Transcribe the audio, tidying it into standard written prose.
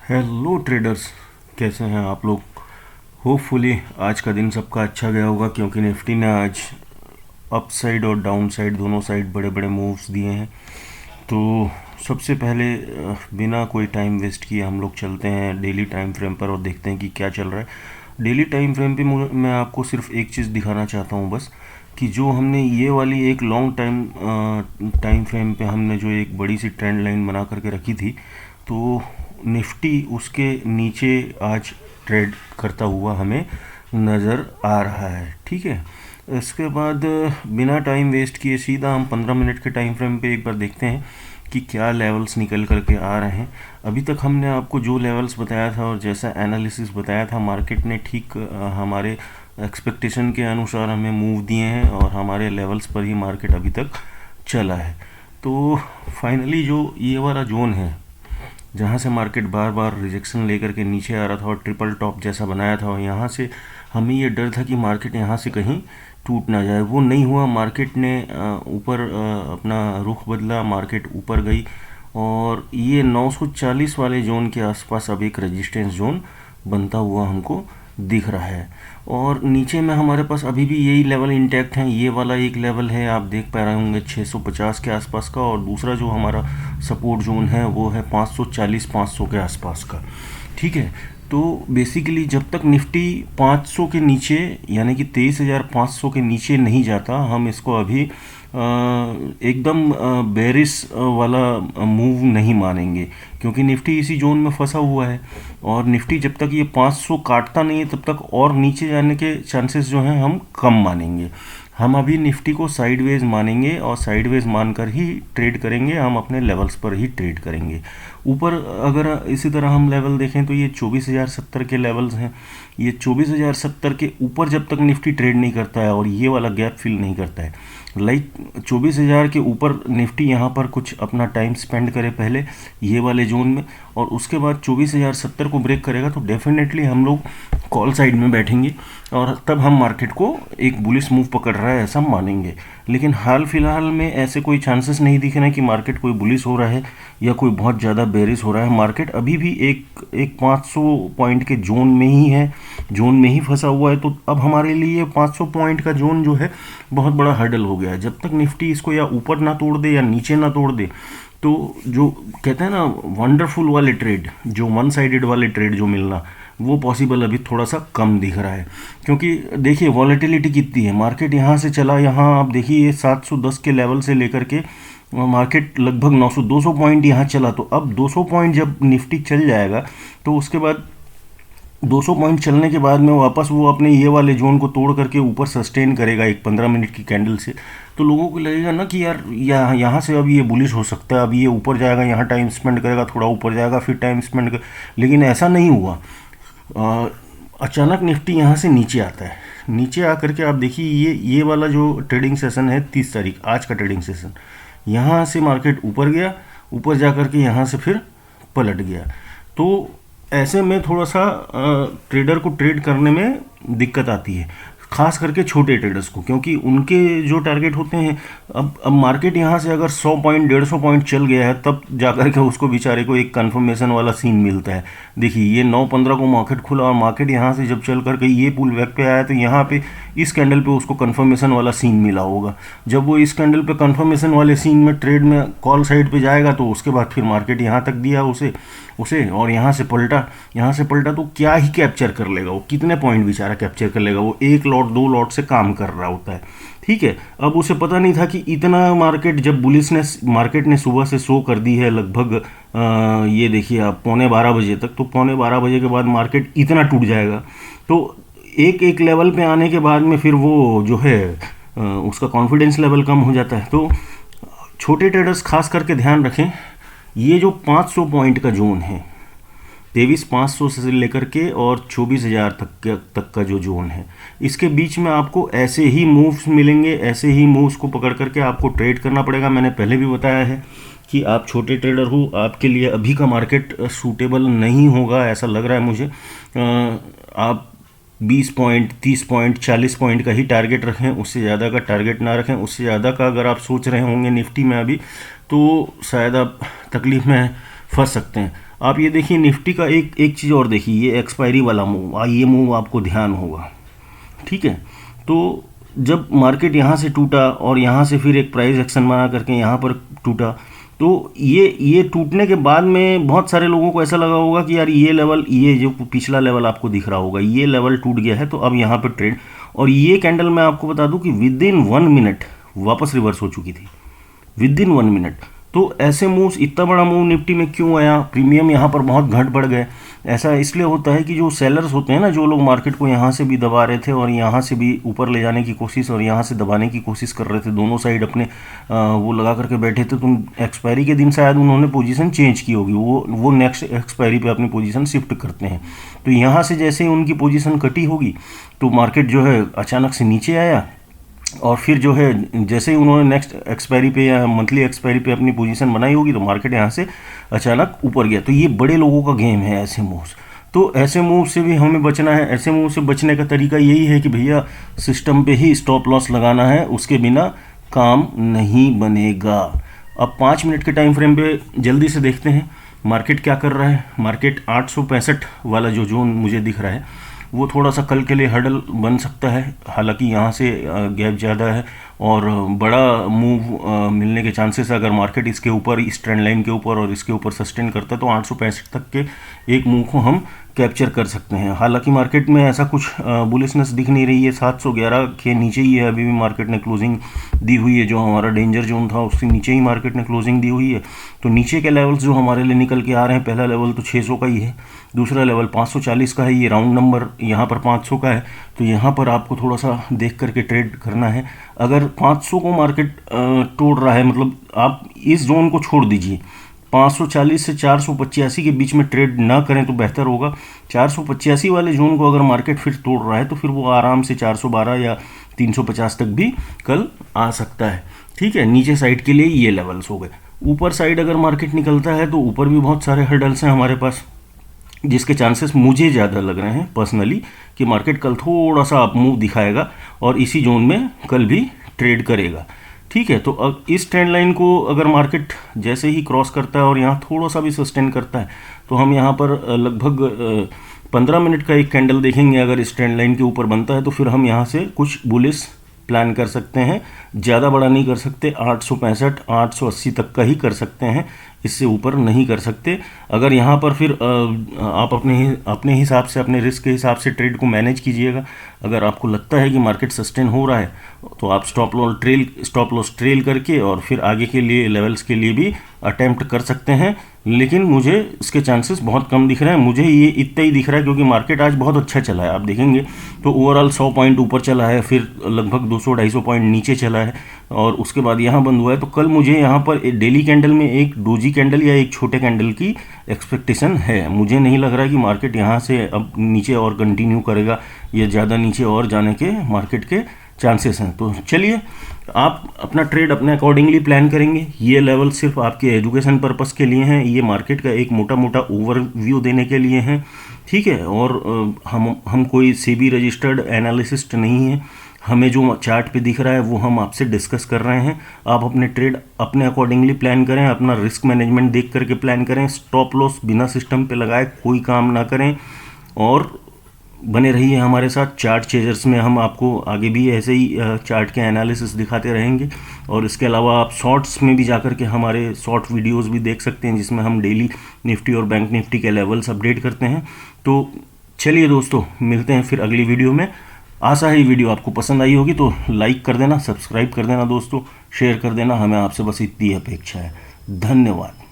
Hello traders, कैसे हैं आप लोग। होपफुली आज का दिन सबका अच्छा गया होगा, क्योंकि निफ्टी ने आज अप साइड और डाउन साइड दोनों साइड बड़े बड़े मूव्स दिए हैं। तो सबसे पहले बिना कोई टाइम वेस्ट किए हम लोग चलते हैं डेली टाइम फ्रेम पर और देखते हैं कि क्या चल रहा है। डेली टाइम फ्रेम पे मैं आपको सिर्फ एक चीज़ दिखाना चाहता हूँ बस, कि जो हमने ये वाली एक लॉन्ग टाइम फ्रेम पे हमने जो एक बड़ी सी ट्रेंड लाइन बना करके रखी थी, तो निफ्टी उसके नीचे आज ट्रेड करता हुआ हमें नज़र आ रहा है। ठीक है, इसके बाद बिना टाइम वेस्ट किए सीधा हम 15 मिनट के टाइम फ्रेम पे एक बार देखते हैं कि क्या लेवल्स निकल करके आ रहे हैं। अभी तक हमने आपको जो लेवल्स बताया था और जैसा एनालिसिस बताया था, मार्केट ने ठीक हमारे एक्सपेक्टेशन के अनुसार हमें मूव दिए हैं और हमारे लेवल्स पर ही मार्केट अभी तक चला है। तो फाइनली जो ये वाला जोन है जहाँ से मार्केट बार बार रिजेक्शन लेकर के नीचे आ रहा था और ट्रिपल टॉप जैसा बनाया था, और यहाँ से हमें ये डर था कि मार्केट यहाँ से कहीं टूट ना जाए, वो नहीं हुआ। मार्केट ने ऊपर अपना रुख बदला, मार्केट ऊपर गई और ये 940 वाले जोन के आसपास अब एक रेजिस्टेंस जोन बनता हुआ हमको दिख रहा है। और नीचे में हमारे पास अभी भी यही लेवल इंटैक्ट हैं। ये वाला एक लेवल है, आप देख पा रहे होंगे 650 के आसपास का, और दूसरा जो हमारा सपोर्ट जोन है वो है 540-500 के आसपास का। ठीक है, तो बेसिकली जब तक निफ्टी 500 के नीचे यानी कि 23,500 के नीचे नहीं जाता, हम इसको अभी एकदम बेरिस वाला मूव नहीं मानेंगे, क्योंकि निफ्टी इसी जोन में फंसा हुआ है। और निफ्टी जब तक ये 500 काटता नहीं है तब तक और नीचे जाने के चांसेस जो हैं हम कम मानेंगे। हम अभी निफ्टी को साइडवेज मानेंगे और साइडवेज मानकर ही ट्रेड करेंगे, हम अपने लेवल्स पर ही ट्रेड करेंगे। ऊपर अगर इसी तरह हम लेवल देखें तो ये 24,070 के लेवल्स हैं। ये 24,070 के ऊपर जब तक निफ्टी ट्रेड नहीं करता है और ये वाला गैप फिल नहीं करता है, लाइक 24,000 के ऊपर निफ्टी यहाँ पर कुछ अपना टाइम स्पेंड करे पहले ये वाले जोन में, और उसके बाद 24,070 को ब्रेक करेगा तो डेफिनेटली हम लोग कॉल साइड में बैठेंगे और तब हम मार्केट को एक बुलिश मूव पकड़ रहा है ऐसा मानेंगे। लेकिन हाल फिलहाल में ऐसे कोई चांसेस नहीं दिख रहे हैं कि मार्केट कोई बुलिश हो रहा है या कोई बहुत ज़्यादा बेरिश हो रहा है। मार्केट अभी भी एक 500 पॉइंट के जोन में ही है, जोन में ही फंसा हुआ है। तो अब हमारे लिए 500 पॉइंट का जोन जो है बहुत बड़ा हर्डल हो गया है। जब तक निफ्टी इसको या ऊपर ना तोड़ दे या नीचे ना तोड़ दे, तो जो कहते हैं ना वंडरफुल वाले ट्रेड, जो वन साइडेड वाले ट्रेड जो मिलना, वो पॉसिबल अभी थोड़ा सा कम दिख रहा है। क्योंकि देखिए वॉलेटिलिटी कितनी है, मार्केट यहाँ से चला, यहाँ आप देखिए ये 710 के लेवल से लेकर के मार्केट लगभग 900-200 पॉइंट यहाँ चला। तो अब 200 पॉइंट जब निफ्टी चल जाएगा तो उसके बाद 200 पॉइंट चलने के बाद में वापस वो अपने ये वाले जोन को तोड़ करके ऊपर सस्टेन करेगा एक 15 मिनट की कैंडल से, तो लोगों को लगेगा ना कि यार यहाँ से अब ये बुलिश हो सकता है, अब ये ऊपर जाएगा, यहाँ टाइम स्पेंड करेगा, थोड़ा ऊपर जाएगा फिर टाइम स्पेंड कर। लेकिन ऐसा नहीं हुआ। अचानक निफ्टी यहाँ से नीचे आता है। नीचे आकर के आप देखिए ये वाला जो ट्रेडिंग सेशन है 30 तारीख, आज का ट्रेडिंग सेशन, यहाँ से मार्केट ऊपर गया, ऊपर जा कर के यहाँ से फिर पलट गया। तो ऐसे में थोड़ा सा ट्रेडर को ट्रेड करने में दिक्कत आती है, खास करके छोटे ट्रेडर्स को, क्योंकि उनके जो टारगेट होते हैं, अब मार्केट यहाँ से अगर 100 पॉइंट 150 पॉइंट चल गया है तब जाकर के उसको बेचारे को एक कंफर्मेशन वाला सीन मिलता है। देखिए ये 9:15 को मार्केट खुला और मार्केट यहाँ से जब चल करके ये पुल बैक पे आया तो यहाँ पे इस कैंडल पे उसको कंफर्मेशन वाला सीन मिला होगा। जब वो इस कैंडल पे कंफर्मेशन वाले सीन में ट्रेड में कॉल साइड पे जाएगा तो उसके बाद फिर मार्केट यहाँ तक दिया उसे और यहाँ से पलटा तो क्या ही कैप्चर कर लेगा वो, कितने पॉइंट बेचारा कैप्चर कर लेगा वो, 1 लॉट 2 लॉट से काम कर रहा होता है। ठीक है, अब उसे पता नहीं था कि इतना मार्केट, जब बुलिशनेस मार्केट ने सुबह से शो कर दी है लगभग ये देखिए आप 11:15 बजे तक, तो 11:15 बजे के बाद मार्केट इतना टूट जाएगा। तो एक एक लेवल पे आने के बाद में फिर वो जो है उसका कॉन्फिडेंस लेवल कम हो जाता है। तो छोटे ट्रेडर्स खास करके ध्यान रखें, ये जो 500 पॉइंट का जोन है, 23,500 से लेकर के और 24,000 तक का जो जोन है, इसके बीच में आपको ऐसे ही मूव्स मिलेंगे, ऐसे ही मूव्स को पकड़ करके आपको ट्रेड करना पड़ेगा। मैंने पहले भी बताया है कि आप छोटे ट्रेडर हो, आपके लिए अभी का मार्केट सूटेबल नहीं होगा ऐसा लग रहा है मुझे। आप 20 पॉइंट 30 पॉइंट 40 पॉइंट का ही टारगेट रखें, उससे ज़्यादा का टारगेट ना रखें। उससे ज़्यादा का अगर आप सोच रहे होंगे निफ्टी में अभी, तो शायद आप तकलीफ में फंस सकते हैं। आप ये देखिए निफ्टी का एक एक चीज़ और देखिए, ये एक्सपायरी वाला मूव, ये मूव आपको ध्यान होगा, ठीक है। तो जब मार्केट यहाँ से टूटा और यहाँ से फिर एक प्राइस एक्शन बना करके यहाँ पर टूटा, तो ये टूटने के बाद में बहुत सारे लोगों को ऐसा लगा होगा कि यार ये लेवल, ये जो पिछला लेवल आपको दिख रहा होगा, ये लेवल टूट गया है तो अब यहाँ पर ट्रेड, और ये कैंडल मैं आपको बता दूं कि विद इन 1 मिनट वापस रिवर्स हो चुकी थी, विद इन 1 मिनट। तो ऐसे मूव्स, इतना बड़ा मूव निफ्टी में क्यों आया, प्रीमियम यहाँ पर बहुत घट बढ़ गए। ऐसा इसलिए होता है कि जो सेलर्स होते हैं ना, जो लोग मार्केट को यहाँ से भी दबा रहे थे और यहाँ से भी ऊपर ले जाने की कोशिश और यहाँ से दबाने की कोशिश कर रहे थे, दोनों साइड अपने वो लगा करके बैठे थे। तुम एक्सपायरी के दिन शायद उन्होंने पोजीशन चेंज की होगी, वो नेक्स्ट एक्सपायरी पे अपनी पोजीशन शिफ्ट करते हैं। तो यहाँ से जैसे ही उनकी पोजीशन कटी होगी तो मार्केट जो है अचानक से नीचे आया, और फिर जो है जैसे ही उन्होंने नेक्स्ट एक्सपायरी पे या मंथली एक्सपायरी पे अपनी पोजीशन बनाई होगी तो मार्केट यहाँ से अचानक ऊपर गया। तो ये बड़े लोगों का गेम है ऐसे मूव्स। तो ऐसे मूव से भी हमें बचना है। ऐसे मूव से बचने का तरीका यही है कि भैया सिस्टम पे ही स्टॉप लॉस लगाना है, उसके बिना काम नहीं बनेगा। अब 5 मिनट के टाइम फ्रेम पे जल्दी से देखते हैं मार्केट क्या कर रहा है। मार्केट 865 वाला जो जोन मुझे दिख रहा है वो थोड़ा सा कल के लिए हर्डल बन सकता है, हालांकि यहाँ से गैप ज़्यादा है और बड़ा मूव मिलने के चांसेस है। अगर मार्केट इसके ऊपर, इस ट्रेंड लाइन के ऊपर और इसके ऊपर सस्टेन करता है तो 865 तक के एक मूव को हम कैप्चर कर सकते हैं। हालांकि मार्केट में ऐसा कुछ बुलिशनेस दिख नहीं रही है, 711 के नीचे ही है अभी भी मार्केट ने क्लोजिंग दी हुई है। जो हमारा डेंजर जोन था उसके नीचे ही मार्केट ने क्लोजिंग दी हुई है। तो नीचे के लेवल्स जो हमारे लिए निकल के आ रहे हैं, पहला लेवल तो 600 का ही है, दूसरा लेवल 540 का है, ये राउंड नंबर यहाँ पर 500 का है। तो यहाँ पर आपको थोड़ा सा देख करके ट्रेड करना है। अगर 500 को मार्केट तोड़ रहा है, मतलब आप इस जोन को छोड़ दीजिए, 540 से 485 के बीच में ट्रेड ना करें तो बेहतर होगा। 485 वाले जोन को अगर मार्केट फिर तोड़ रहा है तो फिर वो आराम से 412 या 350 तक भी कल आ सकता है, ठीक है। नीचे साइड के लिए ये लेवल्स हो गए। ऊपर साइड अगर मार्केट निकलता है तो ऊपर भी बहुत सारे हर्डल्स हैं हमारे पास, जिसके चांसेस मुझे ज़्यादा लग रहे हैं पर्सनली कि मार्केट कल थोड़ा सा अप मूव दिखाएगा और इसी जोन में कल भी ट्रेड करेगा, ठीक है। तो अब इस ट्रेंड लाइन को अगर मार्केट जैसे ही क्रॉस करता है और यहाँ थोड़ा सा भी सस्टेन करता है तो हम यहाँ पर लगभग 15 मिनट का एक कैंडल देखेंगे। अगर इस ट्रेंड लाइन के ऊपर बनता है तो फिर हम यहाँ से कुछ बुलिश प्लान कर सकते हैं। ज़्यादा बड़ा नहीं कर सकते, 865 880 तक का ही कर सकते हैं, इससे ऊपर नहीं कर सकते। अगर यहाँ पर फिर आप अपने हिसाब से, अपने रिस्क के हिसाब से ट्रेड को मैनेज कीजिएगा। अगर आपको लगता है कि मार्केट सस्टेन हो रहा है तो आप स्टॉप लॉस ट्रेल करके और फिर आगे के लिए लेवल्स के लिए भी अटेम्प्ट कर सकते हैं। लेकिन मुझे इसके चांसेस बहुत कम दिख रहे हैं। मुझे ये इतना ही दिख रहा है क्योंकि मार्केट आज बहुत अच्छा चला है। आप देखेंगे तो ओवरऑल 100 पॉइंट ऊपर चला है, फिर लगभग 200-250 पॉइंट नीचे चला है और उसके बाद यहाँ बंद हुआ है। तो कल मुझे यहाँ पर डेली कैंडल में एक डोजी कैंडल या एक छोटे कैंडल की एक्सपेक्टेशन है। मुझे नहीं लग रहा कि मार्केट यहाँ से अब नीचे और कंटिन्यू करेगा या ज़्यादा नीचे और जाने के मार्केट के चांसेस हैं। तो चलिए, आप अपना ट्रेड अपने अकॉर्डिंगली प्लान करेंगे। ये लेवल सिर्फ आपके एजुकेशन पर्पस के लिए हैं, ये मार्केट का एक मोटा मोटा ओवरव्यू देने के लिए हैं, ठीक है। और हम कोई सेबी रजिस्टर्ड एनालिसिस्ट नहीं है। हमें जो चार्ट पे दिख रहा है वो हम आपसे डिस्कस कर रहे हैं। आप अपने ट्रेड अपने अकॉर्डिंगली प्लान करें, अपना रिस्क मैनेजमेंट देख करके प्लान करें। स्टॉप लॉस बिना सिस्टम पे लगाए कोई काम ना करें और बने रहिए हमारे साथ। चार्ट चेजर्स में हम आपको आगे भी ऐसे ही चार्ट के एनालिसिस दिखाते रहेंगे। और इसके अलावा आप शॉर्ट्स में भी जाकर के हमारे शॉर्ट वीडियोस भी देख सकते हैं, जिसमें हम डेली निफ्टी और बैंक निफ्टी के लेवल्स अपडेट करते हैं। तो चलिए दोस्तों, मिलते हैं फिर अगली वीडियो में। आशा है ये वीडियो आपको पसंद आई होगी, तो लाइक कर देना, सब्सक्राइब कर देना दोस्तों, शेयर कर देना। हमें आपसे बस इतनी अपेक्षा है। धन्यवाद।